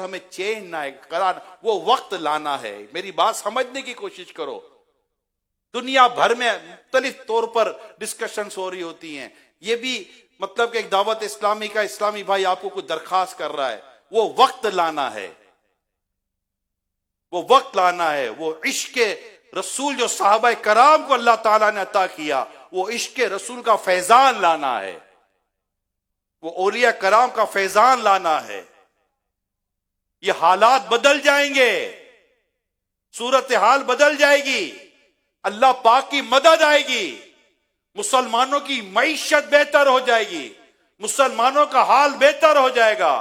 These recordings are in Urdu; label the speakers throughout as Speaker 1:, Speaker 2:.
Speaker 1: ہمیں چین نہ قرار، وہ وقت لانا ہے. میری بات سمجھنے کی کوشش کرو. دنیا بھر میں مختلف طور پر ڈسکشنز ہو رہی ہوتی ہیں. یہ بھی مطلب کہ ایک دعوت اسلامی کا اسلامی بھائی آپ کو کوئی درخواست کر رہا ہے، وہ وقت لانا ہے، وہ وقت لانا ہے. وہ عشق رسول جو صحابہ کرام کو اللہ تعالیٰ نے عطا کیا، وہ عشق رسول کا فیضان لانا ہے، وہ اولیاء کرام کا فیضان لانا ہے. یہ حالات بدل جائیں گے، صورتحال بدل جائے گی، اللہ پاک کی مدد آئے گی، مسلمانوں کی معیشت بہتر ہو جائے گی، مسلمانوں کا حال بہتر ہو جائے گا،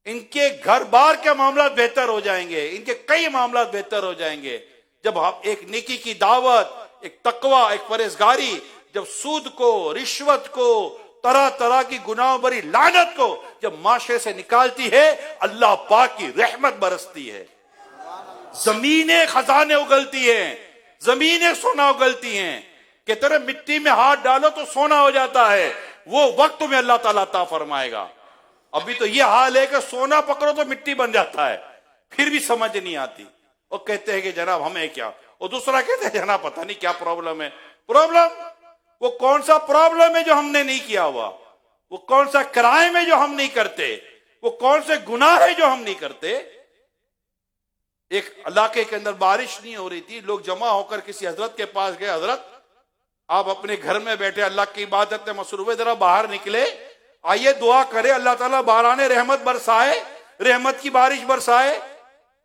Speaker 1: ان کے گھر بار کے معاملات بہتر ہو جائیں گے، ان کے کئی معاملات بہتر ہو جائیں گے. جب ہم ایک نیکی کی دعوت، ایک تقوی، ایک پرہیزگاری، جب سود کو، رشوت کو، طرح طرح کی گناہ بری لعنت کو جب معاشرے سے نکالتی ہے، اللہ پاک کی رحمت برستی ہے، زمینیں خزانے اگلتی ہیں، زمینیں سونا اگلتی ہیں. کہ طرح مٹی میں ہاتھ ڈالو تو سونا ہو جاتا ہے، وہ وقت میں اللہ تعالیٰ عطا فرمائے گا. ابھی تو یہ حال ہے کہ سونا پکڑو تو مٹی بن جاتا ہے، پھر بھی سمجھ نہیں آتی. وہ کہتے ہیں کہ جناب ہمیں کیا، اور دوسرا کہتے ہیں جناب پتہ نہیں کیا پرابلم ہے. پرابلم وہ کون سا پرابلم ہے جو ہم نے نہیں کیا ہوا؟ وہ کون سا کرائم ہے جو ہم نہیں کرتے؟ وہ کون سے گناہ ہے جو ہم نہیں کرتے؟ ایک علاقے کے اندر بارش نہیں ہو رہی تھی، لوگ جمع ہو کر کسی حضرت کے پاس گئے. حضرت آپ اپنے گھر میں بیٹھے اللہ کی عبادت میں مصروف ہیں، ذرا باہر نکلے، آئیے دعا کرے اللہ تعالیٰ باران رحمت برسائے، رحمت کی بارش برسائے.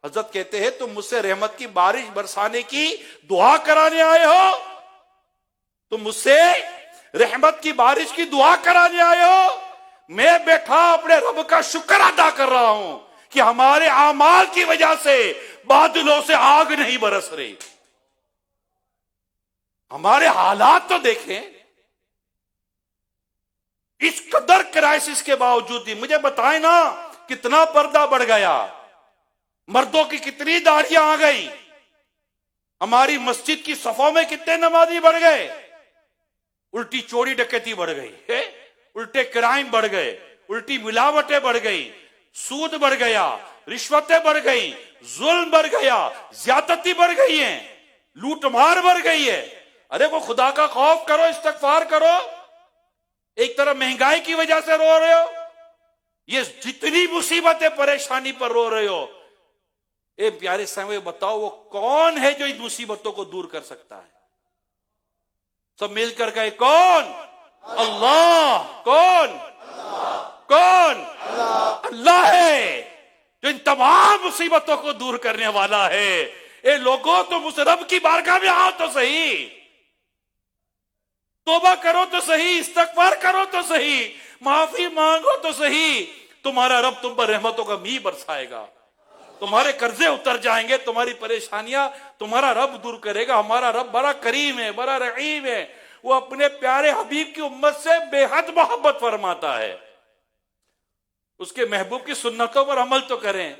Speaker 1: حضرت کہتے ہیں تم مجھ سے رحمت کی بارش برسانے کی دعا کرانے آئے ہو؟ تم مجھ سے رحمت کی بارش کی دعا کرانے آئے ہو؟ میں بیٹھا اپنے رب کا شکر ادا کر رہا ہوں کہ ہمارے اعمال کی وجہ سے بادلوں سے آگ نہیں برس رہی. ہمارے حالات تو دیکھیں. اس قدر کرائسس کے باوجود بھی مجھے بتائیں نا کتنا پردہ بڑھ گیا، مردوں کی کتنی داڑیاں آ گئی، ہماری مسجد کی صفوں میں کتنے نمازی بڑھ گئے، الٹی چوری ڈکیتی بڑھ گئی، الٹے کرائم بڑھ گئے، الٹی ملاوٹیں بڑھ گئی، سود بڑھ گیا، رشوتیں بڑھ گئی، ظلم بڑھ گیا، زیادتی بڑھ گئی ہے، لوٹ مار بڑھ گئی ہے. ارے وہ خدا کا خوف کرو، استغفار کرو. ایک طرف مہنگائی کی وجہ سے رو رہے ہو، یہ جتنی مصیبتیں پریشانی پر رو رہے ہو. اے پیارے سامنے بتاؤ وہ کون ہے جو ان مصیبتوں کو دور کر سکتا ہے؟ سب مل کر گئے کون؟ اللہ. کون؟ کون؟ اللہ ہے جو ان تمام مصیبتوں کو دور کرنے والا ہے. اے لوگوں تم اس رب کی بارگاہ میں آؤ تو صحیح، توبہ کرو تو صحیح، استغفار کرو تو صحیح، معافی مانگو تو صحیح. تمہارا رب تم پر رحمتوں کا میہ برسائے گا، تمہارے قرضے اتر جائیں گے، تمہاری پریشانیاں تمہارا رب دور کرے گا. ہمارا رب بڑا کریم ہے، بڑا رحیم ہے. وہ اپنے پیارے حبیب کی امت سے بے حد محبت فرماتا ہے. اس کے محبوب کی سنتوں پر عمل تو کریں.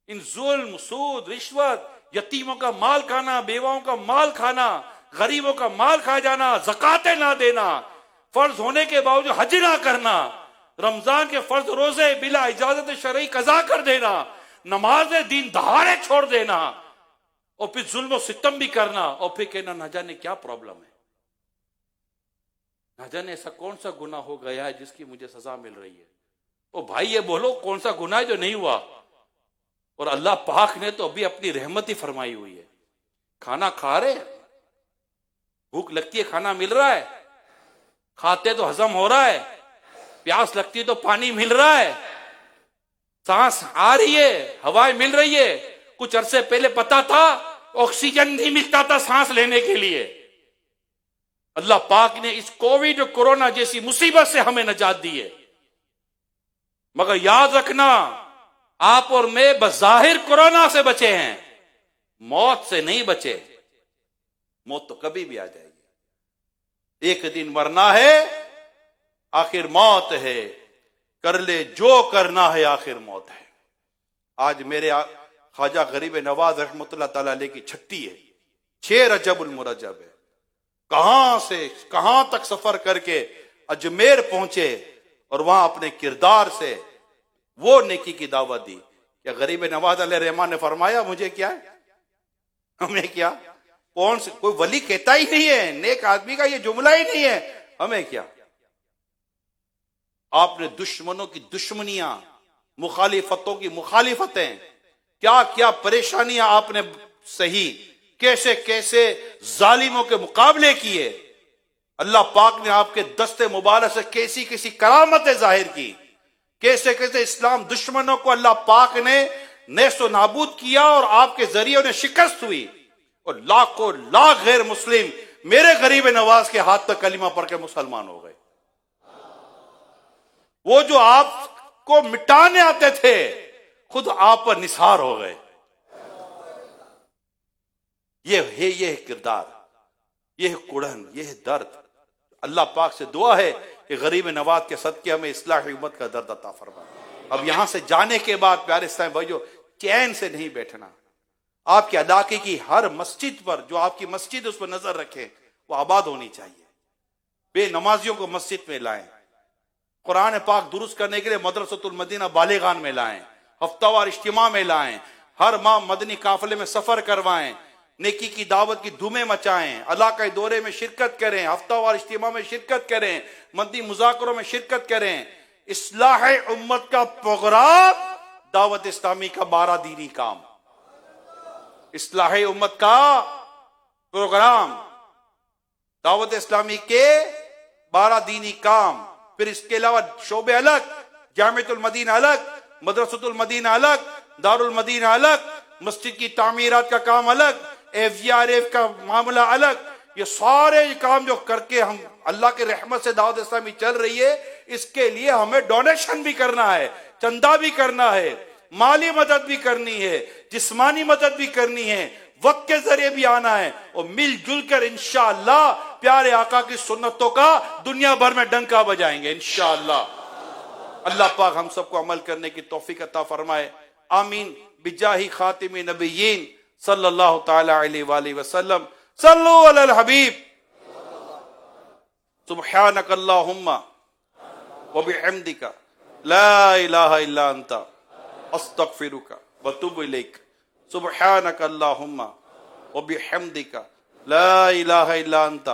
Speaker 1: ان ظلم، سود، رشوت، یتیموں کا مال کھانا، بیواؤں کا مال کھانا، غریبوں کا مال کھا جانا، زکاتیں نہ دینا، فرض ہونے کے باوجود حج نہ کرنا، رمضان کے فرض روزے بلا اجازت شرعی قضا کر دینا، نماز دین دہاڑے چھوڑ دینا، اور پھر ظلم و ستم بھی کرنا، اور پھر کہنا نہ جانے کیا پرابلم ہے، نہ جانے ایسا کون سا گناہ ہو گیا ہے جس کی مجھے سزا مل رہی ہے. او بھائی یہ بولو کون سا گناہ ہے جو نہیں ہوا؟ اور اللہ پاک نے تو ابھی اپنی رحمت ہی فرمائی ہوئی ہے. کھانا کھا رہے، بھوک لگتی ہے کھانا مل رہا ہے، کھاتے تو ہضم ہو رہا ہے، پیاس لگتی ہے تو پانی مل رہا ہے، سانس آ رہی ہے، ہوائیں مل رہی ہے. کچھ عرصے پہلے پتا تھا آکسیجن نہیں ملتا تھا سانس لینے کے لیے. اللہ پاک نے اس کووڈ اور کورونا جیسی مصیبت سے ہمیں نجات دی ہے. مگر یاد رکھنا آپ اور میں بظاہر کورونا سے بچے ہیں، موت سے نہیں بچے. موت تو کبھی بھی آ جائے گی، ایک دن مرنا ہے، آخر موت ہے. کر لے جو کرنا ہے، آخر موت ہے. آج میرے خواجہ غریب نواز رحمۃ اللہ تعالی علیہ کی چھٹی ہے، 6 رجب المرجب ہے. کہاں سے کہاں تک سفر کر کے اجمیر پہنچے اور وہاں اپنے کردار سے وہ نیکی کی دعوت دی. کیا غریب نواز علیہ الرحمن نے فرمایا مجھے کیا ہے، ہمیں کیا؟ کون سے کوئی ولی کہتا ہی نہیں ہے، نیک آدمی کا یہ جملہ ہی نہیں ہے، ہمیں کیا؟ آپ نے دشمنوں کی دشمنیاں، مخالفتوں کی مخالفتیں، کیا کیا پریشانیاں آپ نے سہی، کیسے کیسے ظالموں کے مقابلے کیے. اللہ پاک نے آپ کے دست مبارک سے کیسی کیسی کرامتیں ظاہر کی، کیسے کیسے اسلام دشمنوں کو اللہ پاک نے نیست و نابود کیا اور آپ کے ذریعے انہیں شکست ہوئی، اور لاکھوں لاکھ غیر مسلم میرے غریب نواز کے ہاتھ پہ کلمہ پڑھ کے مسلمان ہو گئے. وہ جو آپ کو مٹانے آتے تھے خود آپ پر نثار ہو گئے. یہ کردار، یہ کڑن، یہ درد. اللہ پاک سے دعا ہے کہ غریب نواز کے صدقے ہمیں اصلاح امت کا درد عطا فرمائے. اب یہاں سے جانے کے بعد پیارے اسلام بھائیو چین سے نہیں بیٹھنا. آپ کے علاقے کی ہر مسجد پر، جو آپ کی مسجد اس پر نظر رکھیں، وہ آباد ہونی چاہیے. بے نمازیوں کو مسجد میں لائیں، قرآن پاک درست کرنے کے لیے مدرسۃ المدینہ بالغان میں لائیں، ہفتہ وار اجتماع میں لائیں، ہر ماہ مدنی قافلے میں سفر کروائیں، نیکی کی دعوت کی دھومیں مچائیں، علاقائی دورے میں شرکت کریں، ہفتہ وار اجتماع میں شرکت کریں، مدنی مذاکروں میں شرکت کریں. اصلاح امت کا پروگرام دعوت اسلامی کا 12 دینی کام. اصلاح امت کا پروگرام دعوت اسلامی کے 12 دینی کام. پھر اس کے علاوہ شعبے الگ، جامعۃ المدینہ الگ، مدرسۃ المدینہ الگ، دار المدینہ الگ، مسجد کی تعمیرات کا کام الگ، FGRF کا معاملہ الگ. یہ سارے کام جو کر کے ہم اللہ کے رحمت سے دعوت اسلامی چل رہی ہے، اس کے لیے ہمیں ڈونیشن بھی کرنا ہے، چندہ بھی کرنا ہے، مالی مدد بھی کرنی ہے، جسمانی مدد بھی کرنی ہے، وقت کے ذریعے بھی آنا ہے، اور مل جل کر انشاءاللہ پیارے آقا کی سنتوں کا دنیا بھر میں ڈنکا بجائیں گے انشاءاللہ. اللہ پاک ہم سب کو عمل کرنے کی توفیق عطا فرمائے. آمین بجاہ خاتم نبیین صلی اللہ تعالی علیہ وآلہ وسلم. صلو علی الحبیب. سبحانک اللہم وبحمدک لا الہ الا انت استغفرک واتوب الیک. سبحانک اللہم وبحمدک لا الہ الا انت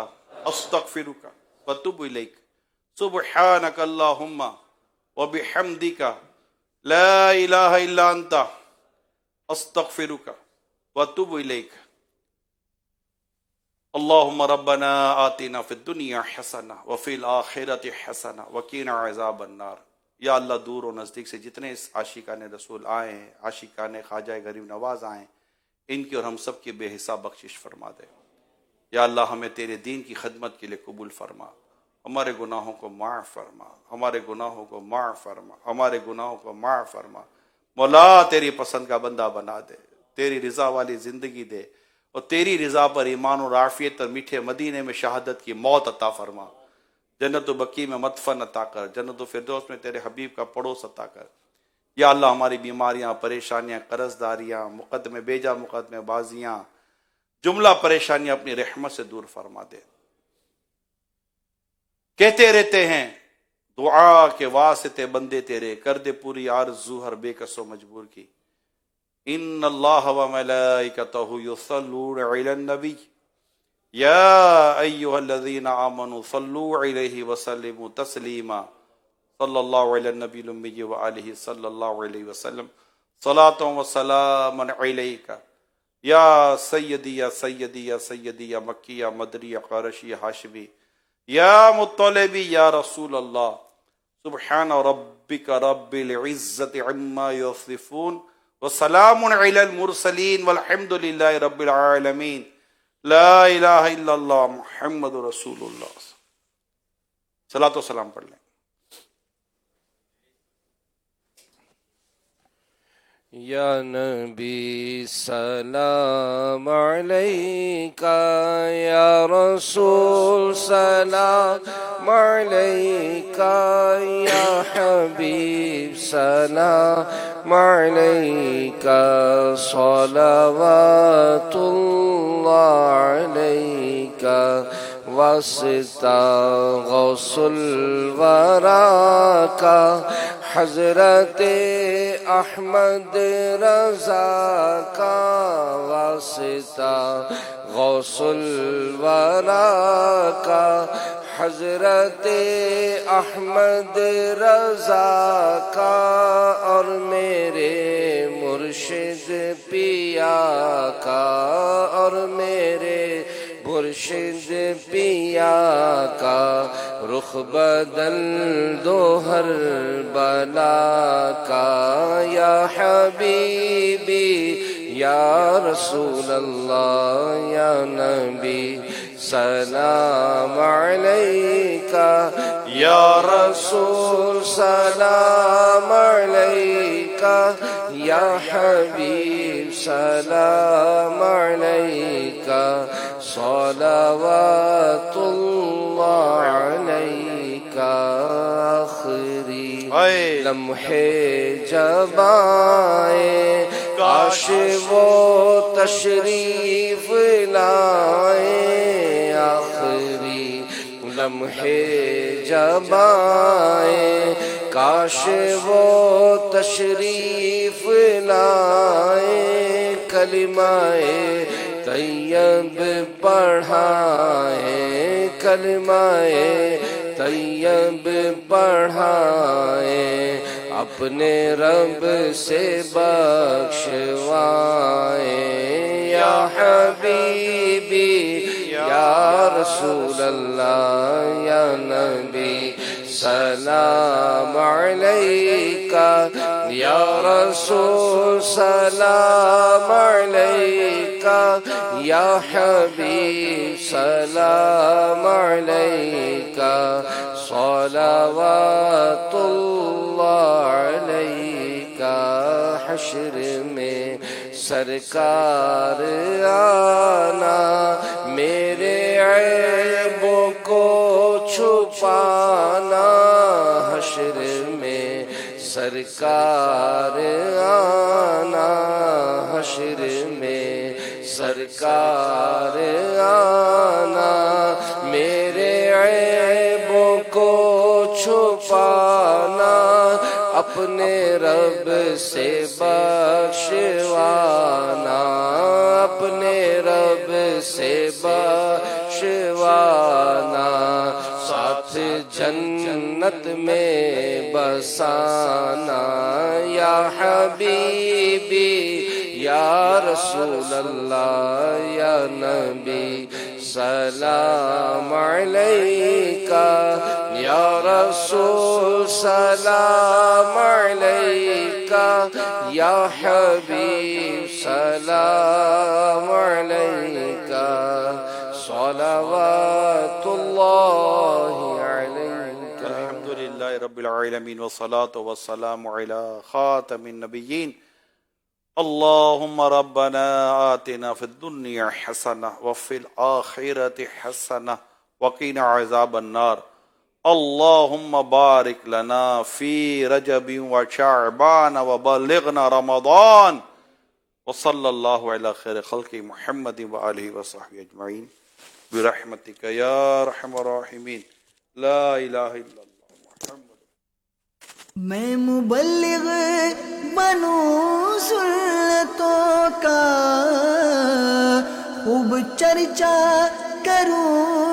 Speaker 1: استغفرک واتوب الیک. سبحانک اللہم وبحمدک لا الہ الا انت استغفرک واتوب الیک. اللہم ربنا آتنا فی الدنیا حسنہ وفی الآخرۃ حسنہ وقنا عذاب النار. یا اللہ دور و نزدیک سے جتنے اس عاشقان رسول آئے ہیں، عاشقان خواجہ غریب نواز آئے ہیں، ان کی اور ہم سب کی بے حساب بخشش فرما دے. یا اللہ ہمیں تیرے دین کی خدمت کے لیے قبول فرما، ہمارے گناہوں کو معاف فرما، ہمارے گناہوں کو معاف فرما، ہمارے گناہوں کو معاف فرما. مولا تیری پسند کا بندہ بنا دے، تیری رضا والی زندگی دے، اور تیری رضا پر ایمان اور عافیت اور میٹھے مدینے میں شہادت کی موت عطا فرما. جنت و بقیع میں مدفن عطا کر، جنت و فردوس میں تیرے حبیب کا پڑوس عطا کر. یا اللہ ہماری بیماریاں، پریشانیاں، قرض داریاں، مقدمے بیجا مقدمے بازیاں، جملہ پریشانیاں اپنی رحمت سے دور فرما دے. کہتے رہتے ہیں دعا کے واسطے بندے تیرے، کر دے پوری آرزو ہر بے کس و مجبور کی. ان اللہ و ملائکتہ یصلون علی النبی یا ایہا الذین آمنوا صلوا علیہ وسلموا تسلیما. صلی اللہ علی النبی الامی وآلہ صلی اللہ علیہ وسلم. صلاۃ و سلام علیک یا سیدی یا سیدی یا سیدی یا مکی یا مدری یا قرشی یا ہاشمی یا مطلبی یا رسول اللہ. سبحان ربک رب العزت عما یصفون وسلام علی المرسلین والحمد للہ رب العالمین. لا الہ الا اللہ محمد رسول اللہ. صلاۃ و سلام پڑھ لیں.
Speaker 2: یا نبی سلام علیکہ، یا رسول سلام علیکہ، یا حبیب سلام علیکہ، صلوات اللہ علیکہ، واسطہ غوث الورا کا حضرت احمد رضا کا واسطہ غوث الورا کا، حضرت احمد رضا کا اور میرے مرشد پیا کا، اور میرے مرشد پیا کا، رخ بدل دو ہر بلا کا، یا حبیبی یا رسول اللہ یا نبی سلام علیکہ، یا رسول سلام علیکہ، یا حبیب سلام علیکہ، صلوات اللہ علیکہ۔ آخری لمحے جب آئے کاش وہ تشریف لائے، آخری لمحے جب آئے کاش وہ تشریف لائے، کلمہ طیب پڑھائے، کلمہ طیب پڑھائے، اپنے رب سے بخشوائے، یا حبیبی یا رسول اللہ یا نبی سلام علیکہ، یا رسول سلام علیکہ، یا حبیب سلام علیکہ، صلوات اللہ علیکہ۔ حشر میں سرکار آنا، میرے عیبوں کو چھپانا، حشر میں سرکار آنا، حشر میں سرکار آنا، میرے عیبوں کو چھپانا، اپنے رب سے بخشوانا، اپنے رب سے بخشوانا، ساتھ جنت میں بسانا، یا حبیبی یا رسول اللہ یا نبی سلام علیکہ، یا رسول سلام علیکہ، یا حبیب سلام علیکہ، صلوات اللہ علیکہ۔
Speaker 1: الحمدللہ رب العالمین والصلاة والسلام علی خاتم النبیین۔ اللہم ربنا آتنا فی الدنیا حسنہ وفی الآخرۃ حسنہ وقنا عذاب النار۔ اللہم بارک لنا فی رجب وشعبان وبلغنا رمضان، وصلی اللہ علی خیر خلق محمد وآلہ وصحبہ اجمعین برحمتک یا ارحم الراحمین، لا الہ الا اللہ محمد۔
Speaker 3: میں مبلغ بنوں سنتوں کا، خوب چرچا کروں